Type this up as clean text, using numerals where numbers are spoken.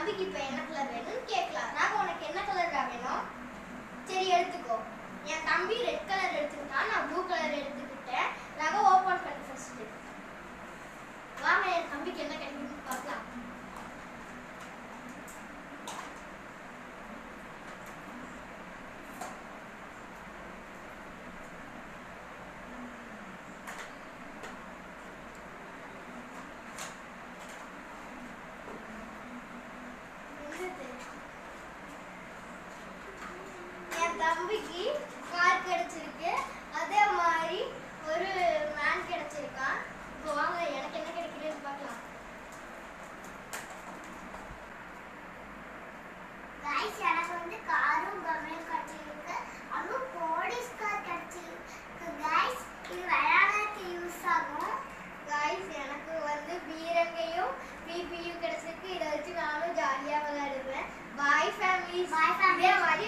தம்பிக்கு இப்போ என்ன கலர் வேணும்னு கேட்கலாம். ராகா உனக்கு என்ன கலர் வேணும்? சரி எடுத்துக்கோ. என் தம்பி ரெட் கலர் எடுத்துக்கிட்டான், நான் ப்ளூ கலர் எடுத்துக்கிட்டேன். ராகா ஓப்பன் பண்ணி ஃபர்ஸ்ட். வாங்க என் தம்பிக்கு என்ன கிடைக்குதுன்னு பார்க்கலாம். என் தம்பிக்கு கார் கிடைச்சிருக்கு, அதே மாதிரி ஒரு மேன் கிடைச்சிருக்கான். இப்போ வாங்க எனக்கு என்ன கிடைக்குதுன்னு பார்க்கலாம். गाइस எனக்கு வந்து காரும் கம்மியும் கிடைச்சிருக்கு, அதுவும் போலீஸ் கார் கிடைச்சிருக்கு. गाइस இது விளையாடறதுக்கு யூஸ் ஆகும். गाइस எனக்கு வந்து பீரங்கையும் பிபியும் கிடைச்சிருக்கு. இதை வச்சு நானும் ஜாலியாக விளையாடுவேன். பாய் ஃபேமிலி. Bye family. இதே மாதிரி